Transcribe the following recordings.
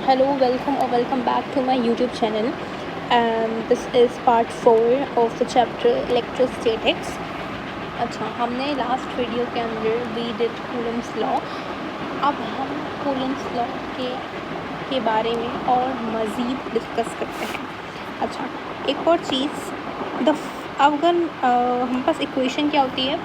Hello, welcome or welcome back to my YouTube channel. And this is part 4 of the chapter electrostatics. अच्छा, हमने last video के अंदर we did Coulomb's law. अब हम Coulomb's law के बारे में और मज़ीद डिस्कस करते हैं. अच्छा, एक और चीज़, अगर हमारे पास इक्वेशन क्या होती है,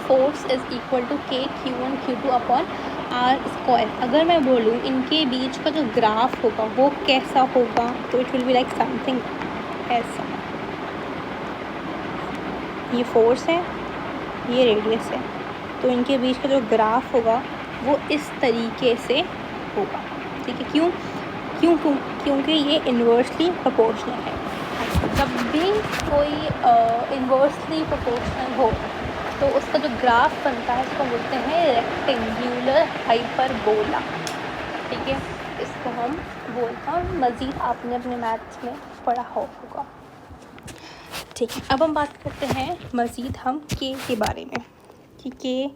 फोर्स इज़ इक्वल टू के Q1 Q2 upon are square. अगर मैं बोलूँ इनके बीच का जो ग्राफ होगा वो कैसा होगा, तो it will be like something ऐसा. ये फोर्स है, ये रेडियस है, तो इनके बीच का जो ग्राफ होगा वो इस तरीके से होगा. ठीक है, क्योंकि ये इन्वर्सली प्रोपोर्शनल है. जब भी कोई इन्वर्सली प्रोपोर्शनल हो तो उसका जो ग्राफ बनता है इसको बोलते हैं रेक्टेंगुलर हाइपरबोला. ठीक है, इसको हम बोलते हैं, मज़ीद आपने अपने मैथ्स में पढ़ा होगा. ठीक है, अब हम बात करते हैं मज़ीद हम के बारे में कि के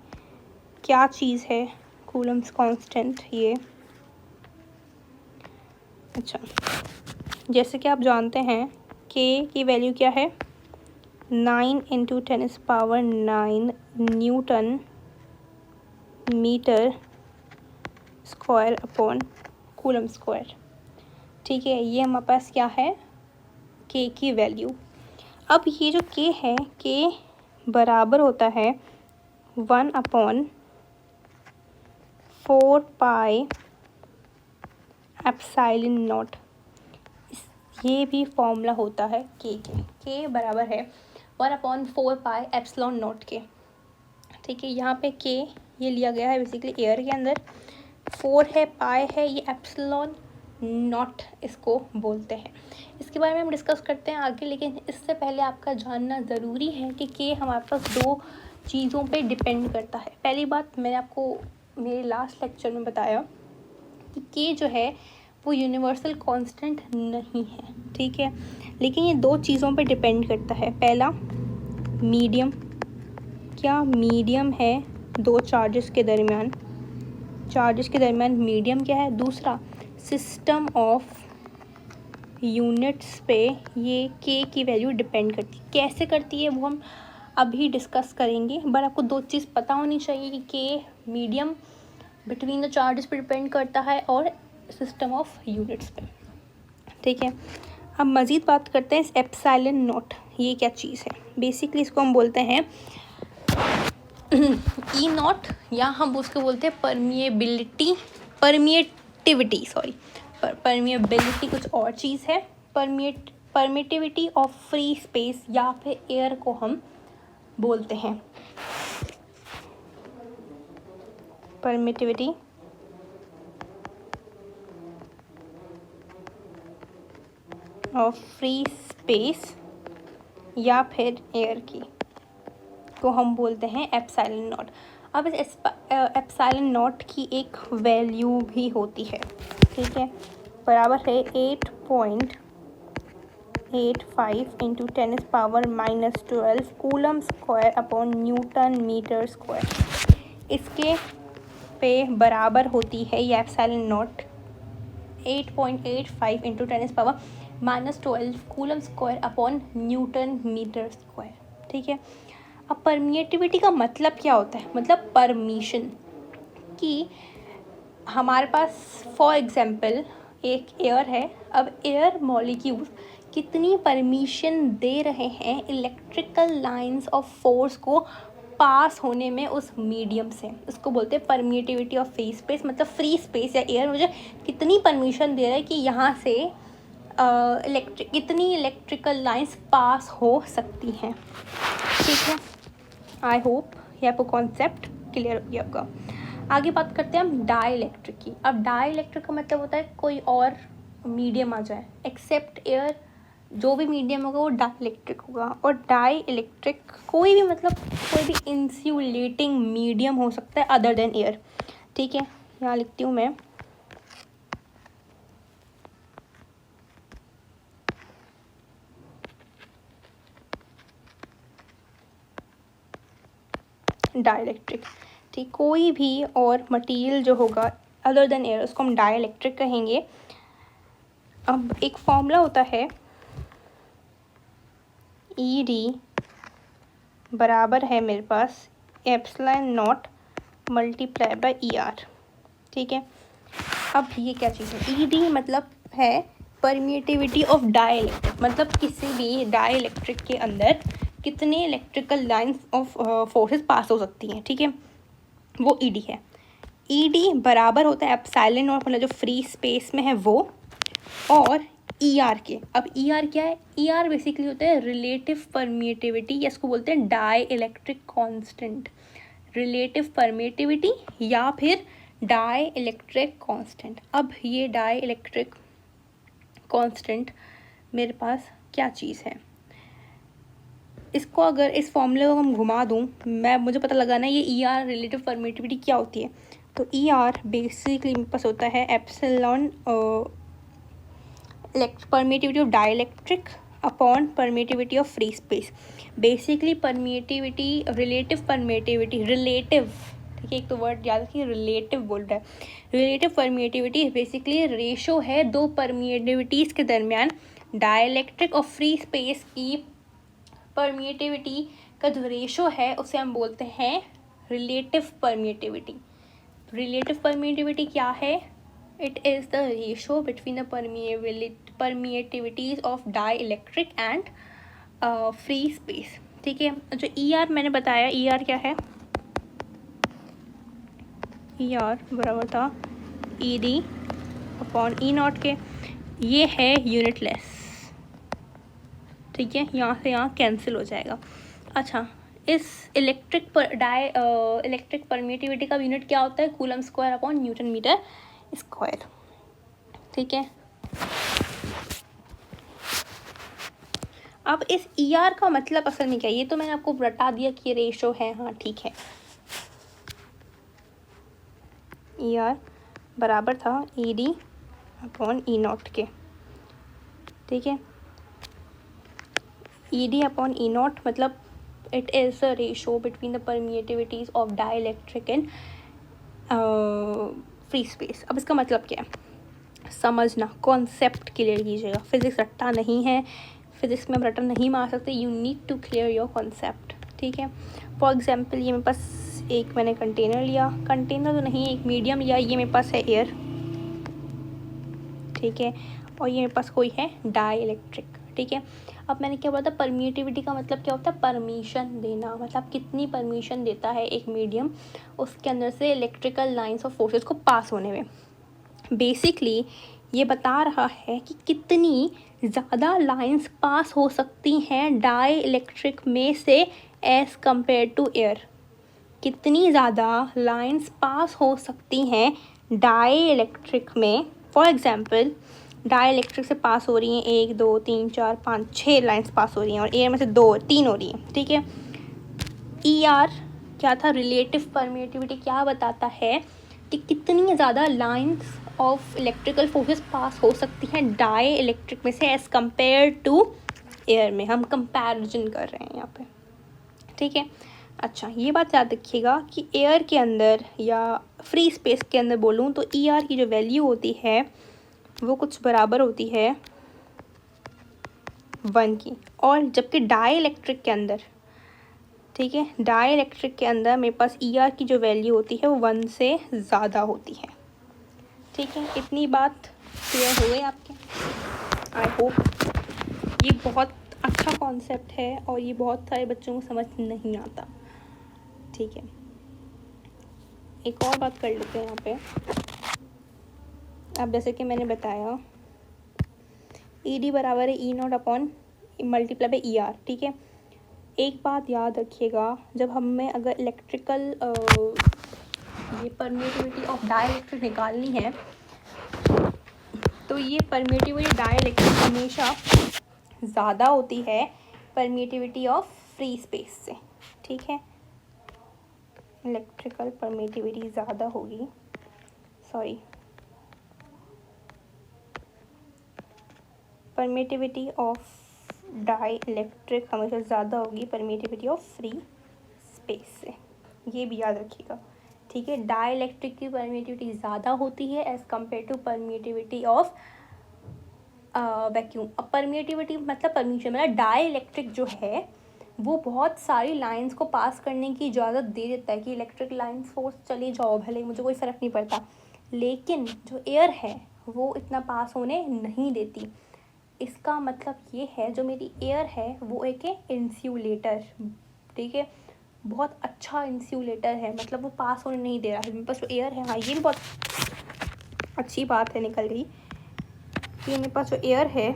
क्या चीज़ है. कूलम्स कांस्टेंट ये. अच्छा, जैसे कि आप जानते हैं के की वैल्यू क्या है, 9 × 10⁻⁹ newton metre square upon coulomb square. ठीक है, ये हमारे पास क्या है, के की वैल्यू. अब ये जो के है, के बराबर होता है 1/4 पाई एप्सिलॉन नॉट. ये भी फॉर्मूला होता है के बराबर है 1/4 पाई एप्सिलॉन नॉट के. ठीक है, यहाँ पे के ये लिया गया है बेसिकली एयर के अंदर, 4 है, पाई है, ये एप्सिलॉन नॉट इसको बोलते हैं. इसके बारे में हम डिस्कस करते हैं आगे, लेकिन इससे पहले आपका जानना ज़रूरी है कि के हमारे पास दो चीज़ों पे डिपेंड करता है. पहली बात, मैंने आपको मेरे लास्ट लेक्चर में बताया कि के जो है वो यूनिवर्सल कांस्टेंट नहीं है. ठीक है, लेकिन ये दो चीज़ों पे डिपेंड करता है. पहला, मीडियम. क्या मीडियम है दो चार्जेस के दरमियान मीडियम क्या है. दूसरा, सिस्टम ऑफ यूनिट्स पे ये के की वैल्यू डिपेंड करती है. कैसे करती है वो हम अभी डिस्कस करेंगे, बट आपको दो चीज़ पता होनी चाहिए कि के मीडियम बिटवीन द चार्जेस पे डिपेंड करता है और सिस्टम ऑफ यूनिट्स पे. ठीक है, अब मज़ीद बात करते हैं इस एप्सिलॉन नॉट. ये क्या चीज़ है, बेसिकली इसको हम बोलते हैं ई नॉट, या हम उसको बोलते हैं परमिएबिलिटी कुछ और चीज़ है. परमिटिविटी ऑफ फ्री स्पेस या फिर एयर को हम बोलते हैं परमिटिविटी ऑफ फ्री स्पेस या फिर एयर की को हम बोलते हैं एप्सिलॉन नॉट. अब इस एप्सिलॉन नॉट की एक वैल्यू भी होती है. ठीक है, बराबर है 8.85 × 10⁻⁻12 coulomb square upon newton metre square. इसके पे बराबर होती है ये epsilon nought 8.85 × 10⁻⁻12 coulomb square upon newton metre square. ठीक है, अब परमिएटिविटी का मतलब क्या होता है, मतलब परमिशन. कि हमारे पास फॉर एग्जांपल एक एयर है. अब एयर मॉलिक्यूल्स कितनी परमिशन दे रहे हैं इलेक्ट्रिकल लाइंस ऑफ फोर्स को पास होने में उस मीडियम से, उसको बोलते हैं परमिएटिविटी ऑफ फ्री स्पेस. मतलब फ्री स्पेस या एयर मुझे कितनी परमिशन दे रहा है कि यहाँ से कितनी इलेक्ट्रिकल लाइंस पास हो सकती हैं. ठीक है, आई होप ये आपको कॉन्सेप्ट क्लियर हो गया होगा. आगे बात करते हैं हम डाइलेक्ट्रिक की. अब डाइलेक्ट्रिक का मतलब होता है कोई और मीडियम आ जाए एक्सेप्ट एयर. जो भी मीडियम होगा वो डाइलेक्ट्रिक होगा. और डाइलेक्ट्रिक कोई भी, मतलब कोई भी इंसुलेटिंग मीडियम हो सकता है अदर देन एयर. ठीक है, यहाँ लिखती हूँ मैं, डाइलेक्ट्रिक. ठीक, कोई भी और मटेरियल जो होगा अदर देन एयर, उसको हम डाई इलेक्ट्रिक कहेंगे। अब एक फॉर्मूला होता है ई डी बराबर है मेरे पास epsilon naught multiply by E R, ठीक है। अब ये क्या चीज़ है, ई डी मतलब है परमिएटिविटी ऑफ डाई इलेक्ट्रिक, मतलब किसी भी डाई इलेक्ट्रिक के अंदर कितने इलेक्ट्रिकल लाइंस ऑफ फोर्सेस पास हो सकती हैं, ठीक है, वो ई डी है। ई डी बराबर होता है एप्सिलॉन नॉट, मतलब जो फ्री स्पेस में है वो, और ई आर के। अब ई आर क्या है, ई आर बेसिकली होता है रिलेटिव परमिएटिविटी, या इसको बोलते हैं डाई इलेक्ट्रिक कांस्टेंट, रिलेटिव परमिएटिविटी या फिर डाई इलेक्ट्रिक कांस्टेंट। अब ये डाई इलेक्ट्रिक कांस्टेंट मेरे पास क्या चीज़ है, इसको अगर इस फॉर्मूले को हम घुमा दूँ, मुझे पता लगाना है ये ई आर रिलेटिव परमिएटिविटी क्या होती है। तो ई आर बेसिकली मेरे पास होता है epsilon permittivity of dielectric upon permittivity of free space. Basically permittivity, relative permittivity, relative, ठीक है, एक तो वर्ड याद रखिए, रिलेटिव बोल रहा है। रिलेटिव परमिएटिविटी बेसिकली रेशो है दो परमिएटिविटीज़ के दरमियान। डाइलेक्ट्रिक और फ्री स्पेस की परमिएटिविटी का जो रेशो है उसे हम बोलते हैं रिलेटिव परमिएटिविटी। रिलेटिव परमिएटिविटी क्या है, it is the ratio between the permeativities of dielectric and free space, ठीक है। जो ई आर मैंने बताया, ई आर क्या है, ई आर बराबर था E D upon E naught के, ये है यूनिटलेस, ठीक है, यहाँ से यहाँ कैंसिल हो जाएगा। अच्छा, इस इलेक्ट्रिक परमिएटिविटी का यूनिट क्या होता है, coulomb square upon newton metre square, ठीक है। अब इस ई आर का मतलब असल में क्या है, ये तो मैंने आपको बता दिया कि ये रेशो है, हाँ ठीक है। ई आर बराबर था E D upon E naught के, ठीक है। E D upon E naught मतलब it is a ratio between the permittivities of dielectric and free space. अब इसका मतलब क्या है, समझना, कॉन्सेप्ट क्लियर कीजिएगा। फिजिक्स रट्टा नहीं है, फिजिक्स में हम रट्टा नहीं मार सकते, you need to clear your concept, ठीक है। फॉर एग्जाम्पल ये मेरे पास एक मैंने कंटेनर लिया, कंटेनर तो नहीं, एक मीडियम लिया, ये मेरे पास है एयर, ठीक है, और ये मेरे पास कोई है डाई इलेक्ट्रिक, ठीक है। अब मैंने क्या बोला था, परमिएटिविटी का मतलब क्या होता है, परमिशन देना, मतलब कितनी परमिशन देता है एक मीडियम उसके अंदर से इलेक्ट्रिकल लाइंस ऑफ फोर्सेस को पास होने में। बेसिकली ये बता रहा है कि कितनी ज़्यादा लाइंस पास हो सकती हैं डाई इलेक्ट्रिक में से एज़ कम्पेयर टू एयर, कितनी ज़्यादा लाइंस पास हो सकती हैं डाई इलेक्ट्रिक में। फॉर एग्जांपल डाई इलेक्ट्रिक से पास हो रही हैं 1 2 3 4 5 6 लाइंस पास हो रही हैं, और एयर में से 2 3 हो रही हैं, ठीक है। ई आर क्या था, रिलेटिव परमिएटिविटी क्या बताता है कि कितनी ज़्यादा लाइंस ऑफ इलेक्ट्रिकल फोर्सेस पास हो सकती हैं डाई इलेक्ट्रिक में से एज़ कम्पेयर टू एयर में। हम कंपैरिजन कर रहे हैं यहाँ पे, ठीक है। अच्छा, ये बात याद रखिएगा कि एयर के अंदर या फ्री स्पेस के अंदर बोलूँ तो ई आर की जो वैल्यू होती है वो कुछ बराबर होती है 1 की, और जबकि डाई इलेक्ट्रिक के अंदर, ठीक है, डाई इलेक्ट्रिक के अंदर मेरे पास ई आर की जो वैल्यू होती है वो 1 से ज़्यादा होती है, ठीक है। इतनी बात क्लियर हो गई आपके, आई होप। ये बहुत अच्छा कॉन्सेप्ट है और ये बहुत सारे बच्चों को समझ नहीं आता, ठीक है। एक और बात कर लेते हैं यहाँ पे। अब जैसे कि मैंने बताया ई डी बराबर है E naught upon multiply by E R, ठीक है। एक बात याद रखिएगा, जब हमें अगर इलेक्ट्रिकल ये परमिएटिविटी ऑफ डाइलेक्ट्रिक निकालनी है तो ये परमिएटिविटी डाइलेक्ट्रिक हमेशा ज़्यादा होती है परमिएटिविटी ऑफ फ्री स्पेस से, ठीक है। इलेक्ट्रिकल परमिएटिविटी ज़्यादा होगी, सॉरी, परमिएटिविटी ऑफ डाई इलेक्ट्रिक हमेशा ज़्यादा होगी परमिएटिविटी ऑफ फ्री स्पेस से, ये भी याद रखिएगा, ठीक है। डाइलेक्ट्रिक की परमिटिविटी ज़्यादा होती है as compare to permittivity of vacuum. अब परमिटिविटी मतलब परमिशन मतलब डाइलेक्ट्रिक जो है वो बहुत सारी लाइंस को पास करने की इजाज़त दे देता है कि इलेक्ट्रिक लाइंस फोर्स चले जाओ भले, मुझे कोई फ़र्क नहीं पड़ता। लेकिन जो एयर है वो इतना पास होने नहीं देती। इसका मतलब ये है जो मेरी एयर है वो एक है इंसुलेटर, ठीक है, बहुत अच्छा इंसुलेटर है, मतलब वो पास होने नहीं दे रहा है। मेरे पास जो एयर है, हाँ ये भी बहुत अच्छी बात है निकल गई कि मेरे पास जो एयर है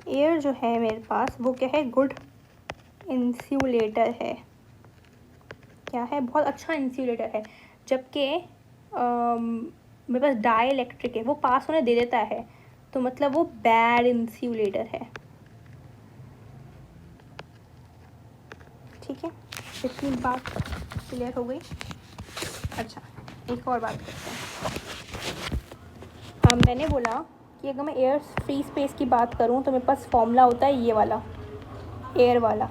एयर जो है मेरे पास वो क्या है, गुड इंसुलेटर है। क्या है, बहुत अच्छा इंसुलेटर है। जबकि मेरे पास डाइलेक्ट्रिक है, वो पास होने दे देता है, तो मतलब वो बैड इंसुलेटर है। ठीक है, इतनी बात क्लियर हो गई। अच्छा, एक और बात करते हैं। मैंने बोला कि अगर मैं एयर फ्री स्पेस की बात करूं तो मेरे पास फॉर्मूला होता है ये वाला, एयर वाला,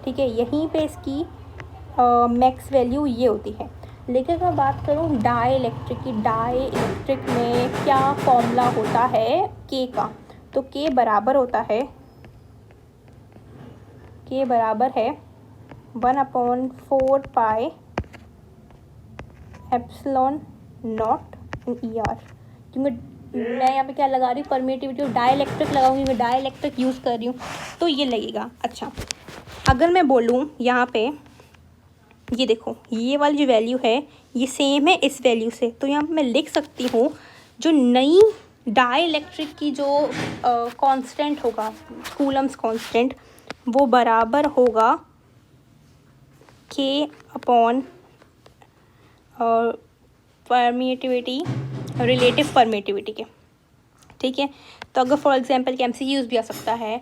ठीक है। यहीं पे इसकी मैक्स वैल्यू ये होती है। लेकिन अगर मैं बात करूं डाइलेक्ट्रिक की, डाइलेक्ट्रिक में क्या फॉर्मूला होता है के का, तो के बराबर होता है, के बराबर है 1/4 pi epsilon not in E R. क्योंकि मैं यहाँ पे क्या लगा रही हूँ, परमिटिविटी ऑफ डाइलेक्ट्रिक लगाऊंगी, मैं डाइलेक्ट्रिक यूज़ कर रही हूँ तो ये लगेगा। अच्छा, अगर मैं बोलूँ यहाँ पे ये देखो, ये वाली जो वैल्यू है ये सेम है इस वैल्यू से, तो यहाँ पे मैं लिख सकती हूँ जो नई डाइलेक्ट्रिक की जो कांस्टेंट होगा, कूलम्स कांस्टेंट, वो बराबर होगा के अपॉन परमिटिविटी, रिलेटिव परमिटिविटी के, ठीक है। तो अगर फॉर एग्जांपल के MCQs भी आ सकता है,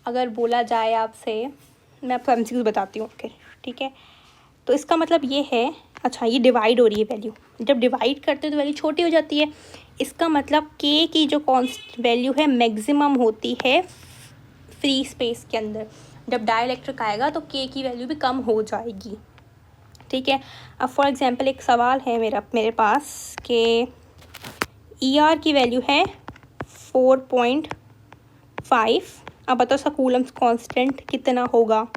अगर बोला जाए आपसे, मैं आपको MCQs बताती हूँ, ओके, ठीक है। तो इसका मतलब ये है, अच्छा ये डिवाइड हो रही है वैल्यू, जब डिवाइड करते हैं तो वैल्यू छोटी हो जाती है। इसका मतलब के की जो कॉन्स्ट वैल्यू है मैक्सिमम होती है फ्री स्पेस के अंदर। जब डाइलेक्ट्रिक आएगा तो के की वैल्यू भी कम हो जाएगी, ठीक है। अब फॉर एग्जांपल एक सवाल है मेरे पास कि ER की वैल्यू है 4.5, अब बताओ उसका कूलम्स कांस्टेंट कितना होगा,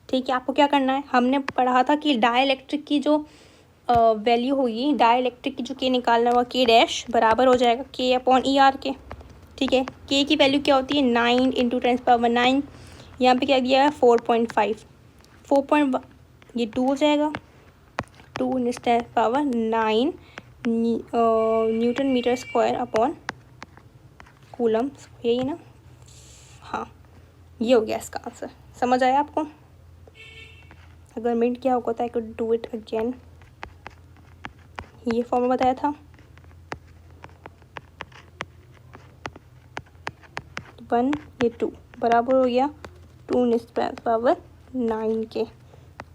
ठीक है। आपको क्या करना है, हमने पढ़ा था कि डाइलेक्ट्रिक की जो वैल्यू होगी, डाइलेक्ट्रिक की जो के निकालना होगा, के डैश बराबर हो जाएगा के अपॉन ER के, ठीक है। के की वैल्यू क्या होती है 9 × 10⁻⁹, यहाँ पे क्या दिया है 4.5, 4. ये 2 हो जाएगा, 2 × 10⁹ newton metre square upon coulomb, यही है ना, हाँ ये हो गया इसका आंसर। समझ आया आपको? अगर मिनट क्या होगा तो I could do it again. ये फॉर्मूला बताया था, 1 ये 2 बराबर हो गया 2 × 10⁹ के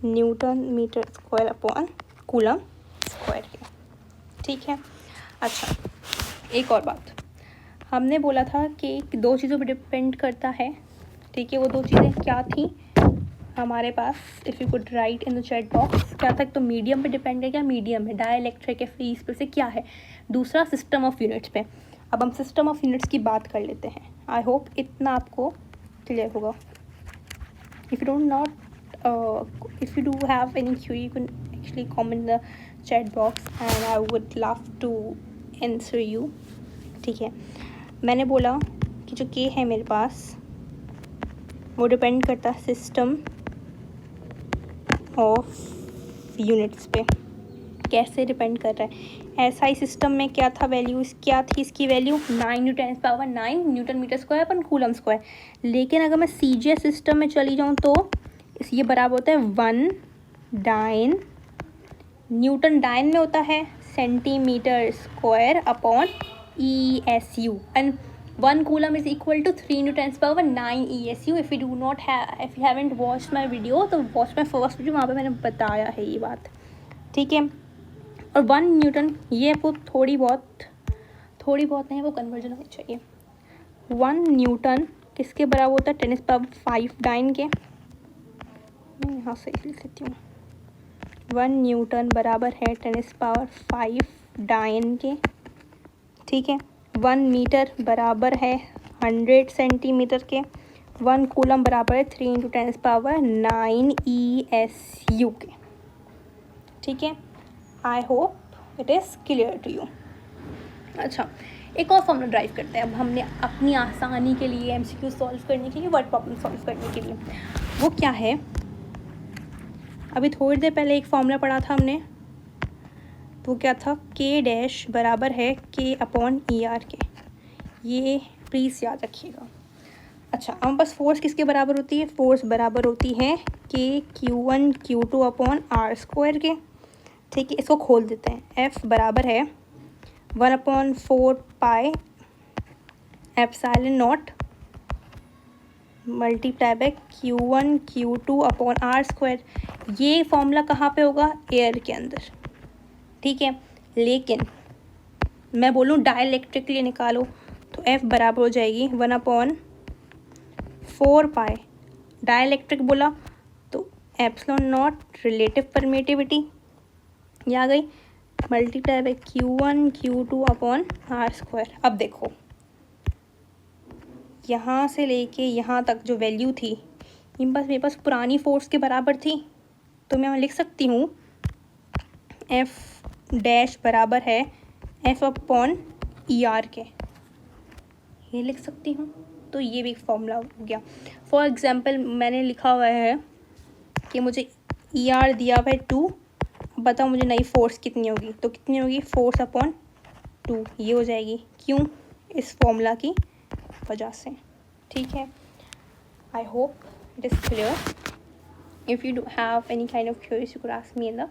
newton metre square upon coulomb square के, ठीक है। अच्छा, एक और बात, हमने बोला था कि 2 चीज़ों पर डिपेंड करता है, ठीक है। वो 2 चीज़ें क्या थी हमारे पास, if you could write in the chat box, क्या था, तो मीडियम पे डिपेंड है, क्या मीडियम है, डाइलेक्ट्रिक है, फ्री स्पेस से क्या है, दूसरा सिस्टम ऑफ यूनिट्स पे। अब हम सिस्टम ऑफ यूनिट्स की बात कर लेते हैं। आई होप इतना आपको क्लियर होगा। If you don't not if you do have any query you can actually comment the chat box and I would love to answer you, ठीक है। मैंने बोला कि जो के है मेरे पास वो डिपेंड करता है सिस्टम ऑफ यूनिट्स पे। कैसे डिपेंड कर रहा है, SI सिस्टम में क्या था वैल्यू, क्या थी इसकी value 9 × 10⁹ newton metre square upon coulomb square. लेकिन अगर मैं CGS सिस्टम में चली जाऊँ तो ये बराबर होता है 1 डाइन, न्यूटन डाइन में होता है centimetre square upon ESU, and 1 coulomb is equal to 3 × 10⁹ ESU। If you haven't watched my video तो वॉच माई फर्स्ट वीडियो, वहाँ पे मैंने बताया है ये बात, ठीक है। और 1 न्यूटन ये वो थोड़ी बहुत नहीं, वो कन्वर्जन होनी चाहिए। 1 न्यूटन किसके बराबर होता है 10⁵ डाइन के, मैं यहाँ से लिख लेती हूँ। 1 न्यूटन बराबर है 10⁵ डाइन के, ठीक है। 1 मीटर बराबर है 100 सेंटीमीटर के। 1 कूलम बराबर है 3 × 10⁹ ESU के, ठीक है। I hope it is clear to you. अच्छा, एक और फॉर्मूला ड्राइव करते हैं अब हमने अपनी आसानी के लिए, MCQ सॉल्व करने के लिए, वर्ड प्रॉब्लम सॉल्व करने के लिए। वो क्या है, अभी थोड़ी देर पहले एक फॉर्मूला पढ़ा था हमने, वो क्या था, K' बराबर है K/ER के। ये प्लीज़ याद रखिएगा। अच्छा, अब बस फोर्स किसके बराबर होती है, फोर्स बराबर होती है KQ1 Q2/R² के, ठीक है। इसको खोल देते हैं। F बराबर है 1/4 पाई ε0 मल्टीप्लाई बाय Q1 Q2/R²। ये फॉर्मूला कहाँ पे होगा, एयर के अंदर, ठीक है। लेकिन मैं बोलूँ डाइलेक्ट्रिक के लिए निकालो तो F बराबर हो जाएगी 1/4 पाई, डाइलेक्ट्रिक बोला तो ε0 रिलेटिव परमिटिविटी ये आ गई, मल्टीप्लाई बाय Q1 Q2/R²। अब देखो यहाँ से लेके यहाँ तक जो वैल्यू थी मेरे पास पुरानी फोर्स के बराबर थी, तो मैं लिख सकती हूँ F' बराबर है F/ER के, ये लिख सकती हूँ। तो ये भी फॉर्मूला हो गया। फॉर एग्जांपल मैंने लिखा हुआ है कि मुझे ER दिया हुआ है 2, बताओ मुझे नई फोर्स कितनी होगी, तो कितनी होगी, फोर्स/2 ये हो जाएगी। क्यों, इस फॉर्मूला की वजह से, ठीक है। I hope it is clear. If you do have any kind of queries you could ask me in the